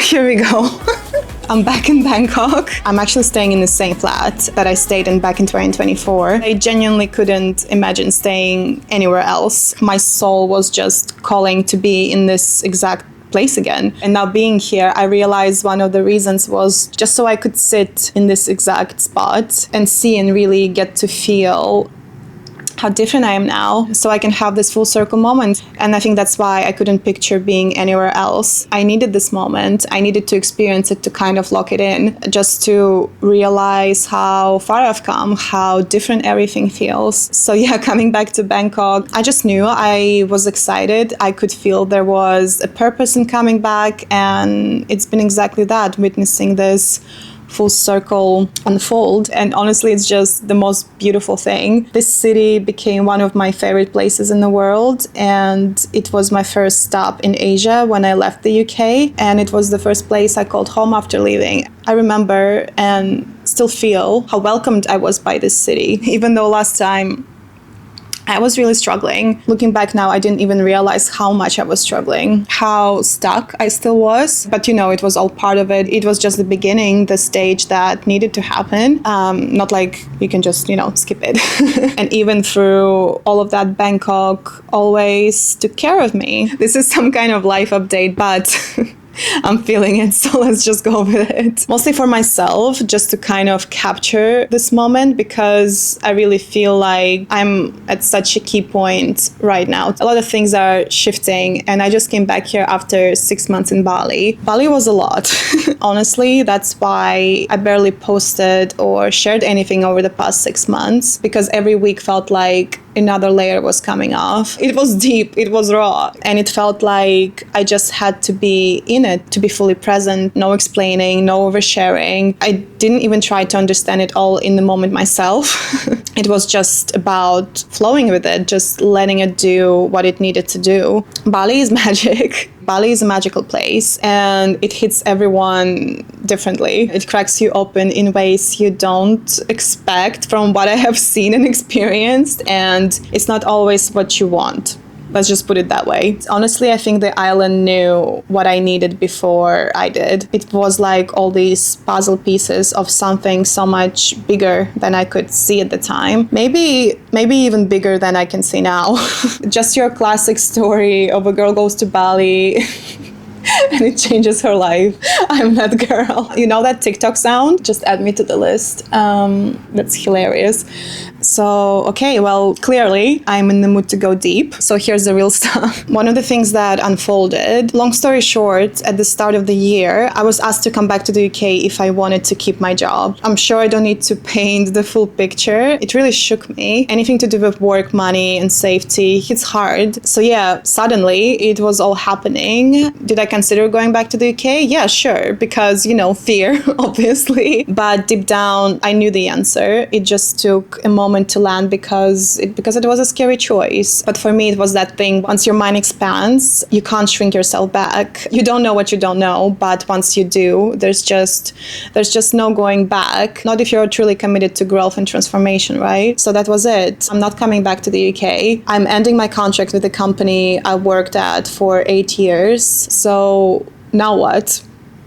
Here we go. I'm back in Bangkok. I'm actually staying in the same flat that I stayed in back in 2024. I genuinely couldn't imagine staying anywhere else. My soul was just calling to be in this exact place again. And now being here, I realized one of the reasons was just so I could sit in this exact spot and see and really get to feel how different I am now, so I can have this full circle moment. And I think that's why I couldn't picture being anywhere else. I needed this moment. I needed to experience it to kind of lock it in, just to realize how far I've come, how different everything feels. So yeah, coming back to Bangkok, I just knew I was excited. I could feel there was a purpose in coming back, and it's been exactly that, witnessing this full circle unfold. And honestly, it's just the most beautiful thing. This city became one of my favorite places in the world, and it was my first stop in Asia when I left the UK, and it was the first place I called home after leaving. I remember and still feel how welcomed I was by this city, even though last time I was really struggling. Looking back now, I didn't even realize how much I was struggling, how stuck I still was. But it was all part of it. It was just the beginning, the stage that needed to happen. Not like you can just, skip it. And even through all of that, Bangkok always took care of me. This is some kind of life update, but I'm feeling it, so let's just go with it. Mostly for myself, just to kind of capture this moment, because I really feel like I'm at such a key point right now. A lot of things are shifting, and I just came back here after 6 months in Bali. Bali was a lot. Honestly, that's why I barely posted or shared anything over the past 6 months, because every week felt like another layer was coming off. It was deep, it was raw, and it felt like I just had to be in it, to be fully present, no explaining, no oversharing. I didn't even try to understand it all in the moment myself. It was just about flowing with it, just letting it do what it needed to do. Bali is magic. Bali is a magical place, and it hits everyone differently. It cracks you open in ways you don't expect from what I have seen and experienced, and it's not always what you want. Let's just put it that way. Honestly, I think the island knew what I needed before I did. It was like all these puzzle pieces of something so much bigger than I could see at the time. Maybe even bigger than I can see now. Just your classic story of a girl goes to Bali and it changes her life. I'm that girl. You know that TikTok sound? Just add me to the list. That's hilarious. So, okay, well, clearly I'm in the mood to go deep. So here's the real stuff. One of the things that unfolded, long story short, at the start of the year, I was asked to come back to the UK if I wanted to keep my job. I'm sure I don't need to paint the full picture. It really shook me. Anything to do with work, money, and safety, it's hard. So yeah, suddenly it was all happening. Did I consider going back to the UK? Yeah, sure, because, fear, obviously. But deep down, I knew the answer. It just took a moment to land because it was a scary choice. But for me, it was that thing. Once your mind expands, you can't shrink yourself back. You don't know what you don't know, but once you do, there's just no going back. Not if you're truly committed to growth and transformation, right? So that was it. I'm not coming back to the UK. I'm ending my contract with the company I worked at for 8 years. So now what?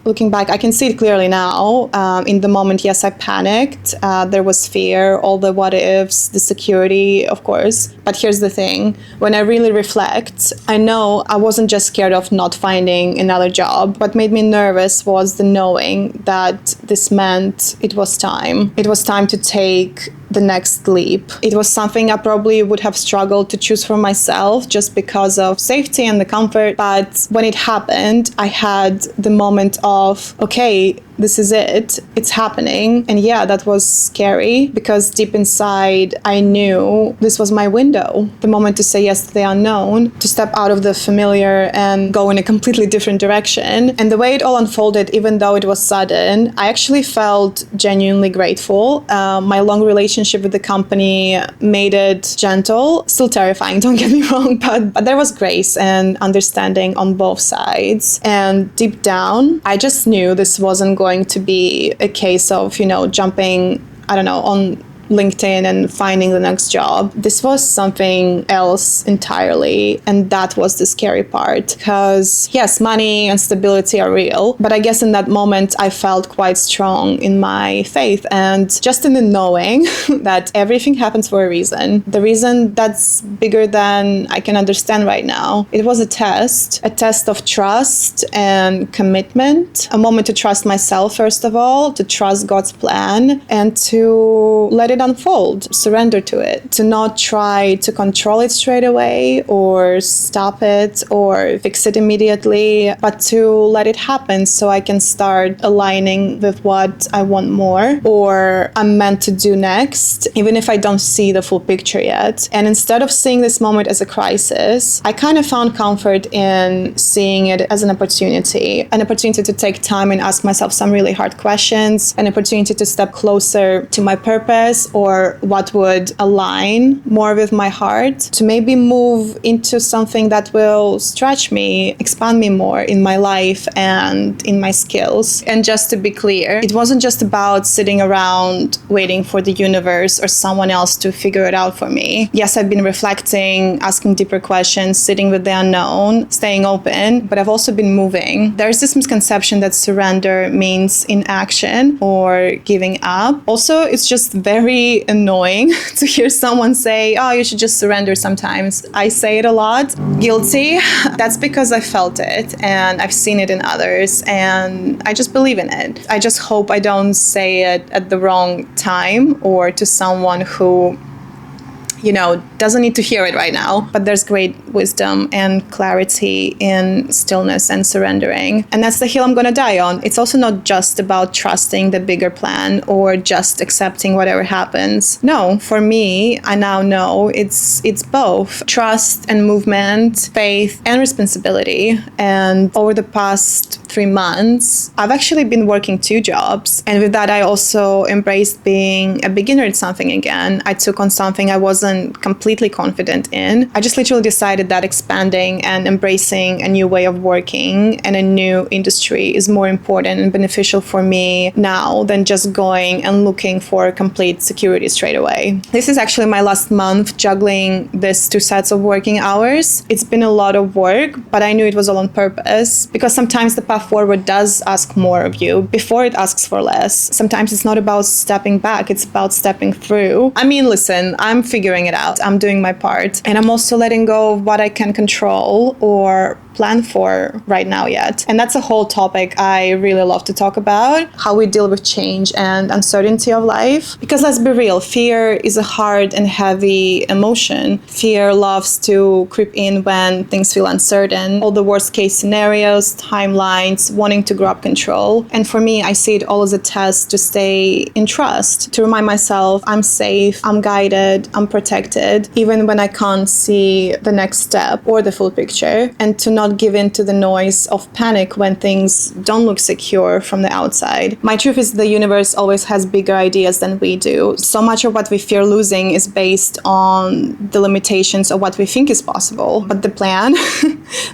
Looking back, I can see it clearly now. In the moment, yes, I panicked. There was fear, all the what ifs, the security, of course. But here's the thing. When I really reflect, I know I wasn't just scared of not finding another job. What made me nervous was the knowing that this meant it was time. It was time to take the next leap. It was something I probably would have struggled to choose for myself just because of safety and the comfort. But when it happened, I had the moment of, okay, this is it. It's happening. And yeah, that was scary because deep inside, I knew this was my window. The moment to say yes to the unknown, to step out of the familiar and go in a completely different direction. And the way it all unfolded, even though it was sudden, I actually felt genuinely grateful. My long relationship with the company made it gentle, still terrifying, don't get me wrong, but there was grace and understanding on both sides. And deep down, I just knew this wasn't going to be a case of, jumping, on LinkedIn and finding the next job. This was something else entirely. And that was the scary part, because yes, money and stability are real. But I guess in that moment, I felt quite strong in my faith and just in the knowing that everything happens for a reason. The reason that's bigger than I can understand right now. It was a test of trust and commitment, a moment to trust myself, first of all, to trust God's plan and to let it unfold, surrender to it, to not try to control it straight away or stop it or fix it immediately, but to let it happen so I can start aligning with what I want more or I'm meant to do next, even if I don't see the full picture yet. And instead of seeing this moment as a crisis, I kind of found comfort in seeing it as an opportunity to take time and ask myself some really hard questions, an opportunity to step closer to my purpose or what would align more with my heart, to maybe move into something that will stretch me, expand me more in my life and in my skills. And just to be clear, it wasn't just about sitting around waiting for the universe or someone else to figure it out for me. Yes, I've been reflecting, asking deeper questions, sitting with the unknown, staying open, but I've also been moving. There's this misconception that surrender means inaction or giving up. Also, it's just very annoying to hear someone say, oh, you should just surrender sometimes. I say it a lot. Guilty. That's because I felt it and I've seen it in others and I just believe in it. I just hope I don't say it at the wrong time or to someone who, doesn't need to hear it right now. But there's great wisdom and clarity in stillness and surrendering. And that's the hill I'm going to die on. It's also not just about trusting the bigger plan or just accepting whatever happens. No, for me, I now know it's both trust and movement, faith and responsibility. And over the past 3 months, I've actually been working 2 jobs. And with that, I also embraced being a beginner at something again. I took on something I wasn't completely confident in. I just literally decided that expanding and embracing a new way of working and a new industry is more important and beneficial for me now than just going and looking for complete security straight away. This is actually my last month juggling these 2 sets of working hours. It's been a lot of work, but I knew it was all on purpose because sometimes the path forward does ask more of you before it asks for less. Sometimes it's not about stepping back, it's about stepping through. I mean, listen, I'm figuring it out. I'm doing my part. And I'm also letting go of what I can control or plan for right now yet. And that's a whole topic I really love to talk about, how we deal with change and uncertainty of life. Because let's be real, fear is a hard and heavy emotion. Fear loves to creep in when things feel uncertain, all the worst case scenarios, timelines, wanting to grab control. And for me, I see it all as a test to stay in trust, to remind myself I'm safe, I'm guided, I'm protected, even when I can't see the next step or the full picture, and to not give in to the noise of panic when things don't look secure from the outside. My truth is the universe always has bigger ideas than we do. So much of what we fear losing is based on the limitations of what we think is possible. But the plan,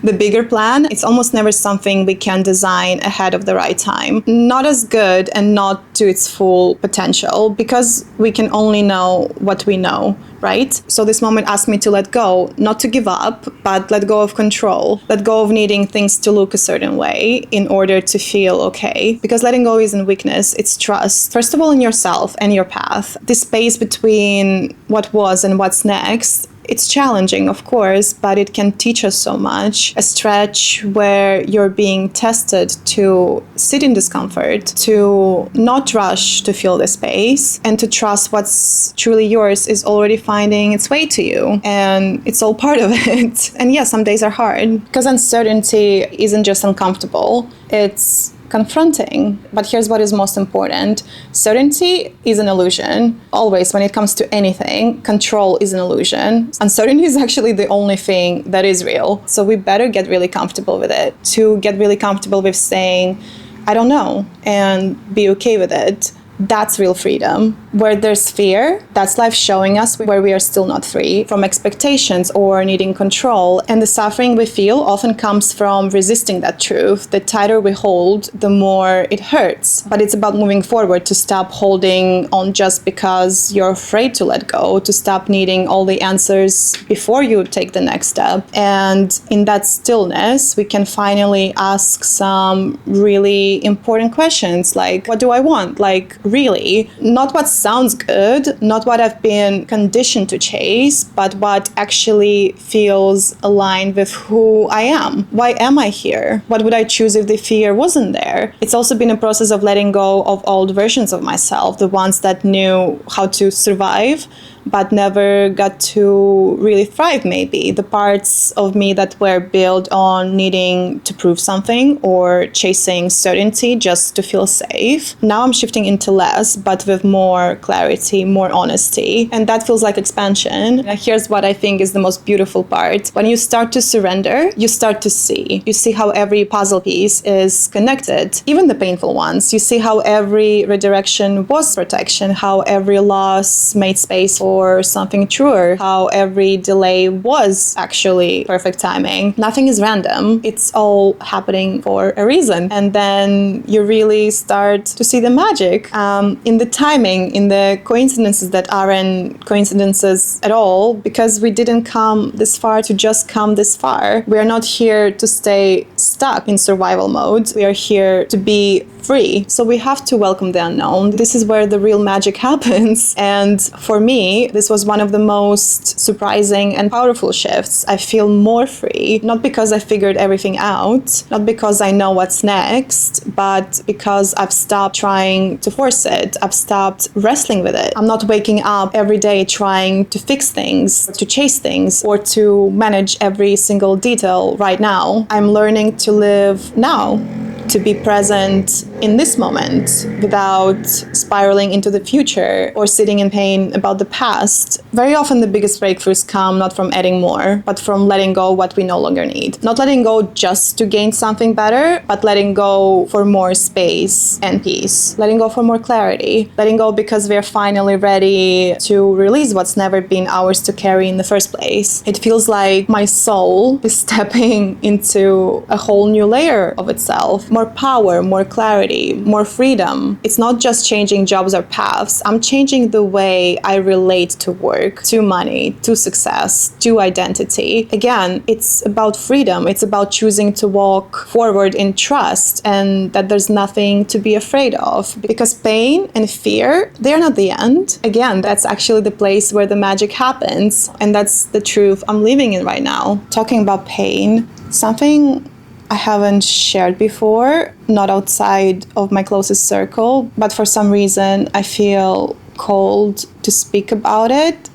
the bigger plan, it's almost never something we can design ahead of the right time. Not as good and not to its full potential, because we can only know what we know, right? So this moment asked me to let go, not to give up, but let go of control, let go of needing things to look a certain way in order to feel okay. Because letting go isn't weakness, it's trust. First of all, in yourself and your path. This space between what was and what's next, it's challenging, of course, but it can teach us so much. A stretch where you're being tested to sit in discomfort, to not rush to fill the space, and to trust what's truly yours is already finding its way to you. And it's all part of it. And yeah, some days are hard because uncertainty isn't just uncomfortable, it's confronting. But here's what is most important. Certainty is an illusion. Always, when it comes to anything, control is an illusion. Uncertainty is actually the only thing that is real. So we better get really comfortable with it. To get really comfortable with saying, I don't know, and be okay with it. That's real freedom. Where there's fear, that's life showing us where we are still not free from expectations or needing control. And the suffering we feel often comes from resisting that truth. The tighter we hold, the more it hurts. But it's about moving forward, to stop holding on just because you're afraid to let go, to stop needing all the answers before you take the next step. And in that stillness, we can finally ask some really important questions, like, what do I want? Like, really? Not what sounds good, not what I've been conditioned to chase, but what actually feels aligned with who I am. Why am I here? What would I choose if the fear wasn't there? It's also been a process of letting go of old versions of myself, the ones that knew how to survive but never got to really thrive, maybe. The parts of me that were built on needing to prove something or chasing certainty just to feel safe. Now I'm shifting into less, but with more clarity, more honesty. And that feels like expansion. And here's what I think is the most beautiful part. When you start to surrender, you start to see. You see how every puzzle piece is connected, even the painful ones. You see how every redirection was protection, how every loss made space for something truer, how every delay was actually perfect timing. Nothing is random. It's all happening for a reason. And then you really start to see the magic in the timing, in the coincidences that aren't coincidences at all, because we didn't come this far to just come this far. We are not here to stay stuck in survival mode. We are here to be free. So we have to welcome the unknown. This is where the real magic happens. And for me, this was one of the most surprising and powerful shifts. I feel more free, not because I figured everything out, not because I know what's next, but because I've stopped trying to force it. I've stopped wrestling with it. I'm not waking up every day trying to fix things, to chase things, or to manage every single detail right now. I'm learning to live now, to be present in this moment without spiraling into the future or sitting in pain about the past. Very often the biggest breakthroughs come not from adding more, but from letting go what we no longer need. Not letting go just to gain something better, but letting go for more space and peace. Letting go for more clarity. Letting go because we are finally ready to release what's never been ours to carry in the first place. It feels like my soul is stepping into a whole new layer of itself. More power, more clarity, more freedom. It's not just changing jobs or paths. I'm changing the way I relate to work, to money, to success, to identity. Again, it's about freedom. It's about choosing to walk forward in trust and that there's nothing to be afraid of. Because pain and fear, they're not the end. Again, that's actually the place where the magic happens. And that's the truth I'm living in right now. Talking about pain, something I haven't shared before, not outside of my closest circle, but for some reason I feel called to speak about it.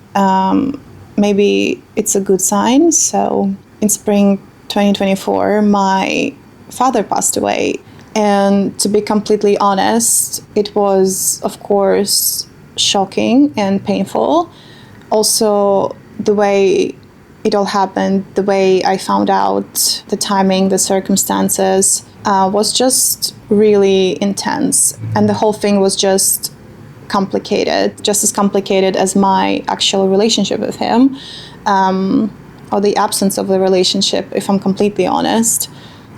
Maybe it's a good sign. So in spring 2024, my father passed away. And to be completely honest, it was, of course, shocking and painful. Also, the way it all happened, the way I found out, the timing, the circumstances, was just really intense. And the whole thing was just complicated, just as complicated as my actual relationship with him, or the absence of the relationship, if I'm completely honest.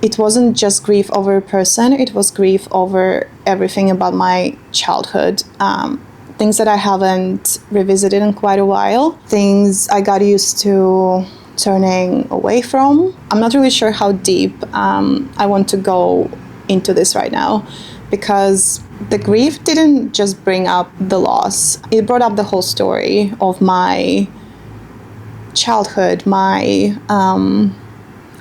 It wasn't just grief over a person, it was grief over everything about my childhood. Things that I haven't revisited in quite a while, things I got used to turning away from. I'm not really sure how deep I want to go into this right now, because the grief didn't just bring up the loss. It brought up the whole story of my childhood, my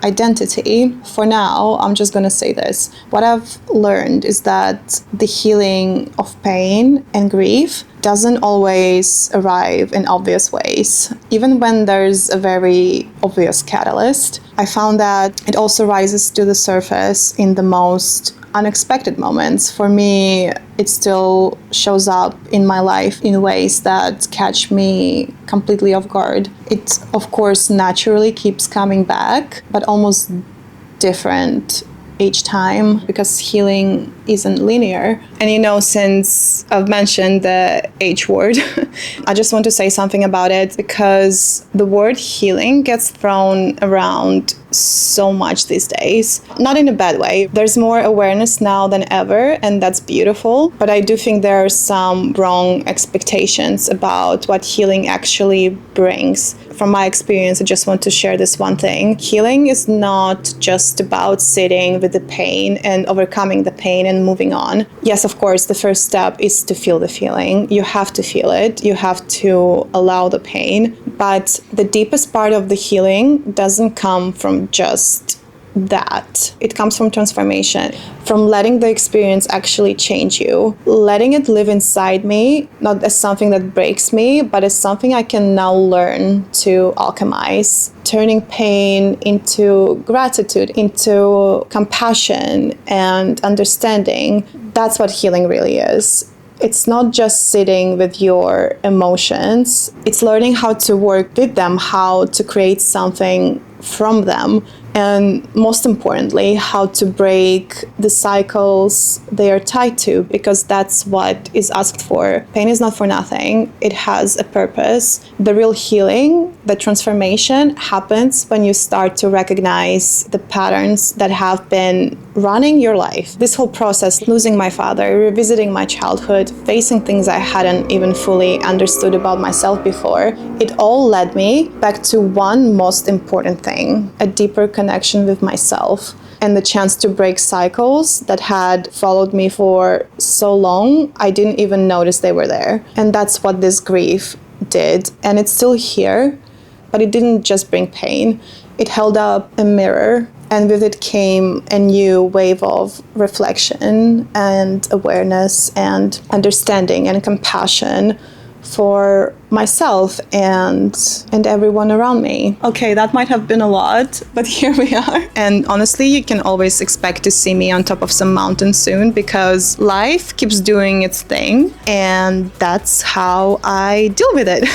identity. For now, I'm just gonna say this. What I've learned is that the healing of pain and grief doesn't always arrive in obvious ways. Even when there's a very obvious catalyst, I found that it also rises to the surface in the most unexpected moments. For me, it still shows up in my life in ways that catch me completely off guard. It, of course, naturally keeps coming back, but almost different each time because healing isn't linear. And you know, since I've mentioned the H word, I just want to say something about it because the word healing gets thrown around so much these days. Not in a bad way. There's more awareness now than ever, and that's beautiful. But I do think there are some wrong expectations about what healing actually brings. From my experience, I just want to share this one thing. Healing is not just about sitting with the pain and overcoming the pain and moving on. Yes, of course, the first step is to feel the feeling. You have to feel it. You have to allow the pain. But the deepest part of the healing doesn't come from just that. It comes from transformation, from letting the experience actually change you, letting it live inside me, not as something that breaks me, but as something I can now learn to alchemize, turning pain into gratitude, into compassion and understanding. That's what healing really is. It's not just sitting with your emotions. It's learning how to work with them, how to create something from them, and most importantly, how to break the cycles they are tied to, because that's what is asked for. Pain is not for nothing. It has a purpose. The real healing, the transformation happens when you start to recognize the patterns that have been running your life. This whole process, losing my father, revisiting my childhood, facing things I hadn't even fully understood about myself before, it all led me back to one most important thing, a deeper connection with myself and the chance to break cycles that had followed me for so long, I didn't even notice they were there. And that's what this grief did. And it's still here, but it didn't just bring pain. It held up a mirror, and with it came a new wave of reflection and awareness and understanding and compassion for myself and everyone around me. Okay, that might have been a lot, but here we are. And honestly, you can always expect to see me on top of some mountain soon because life keeps doing its thing, and that's how I deal with it.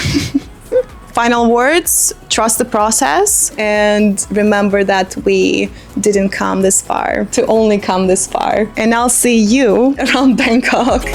Final words, trust the process, and remember that we didn't come this far to only come this far. And I'll see you around Bangkok.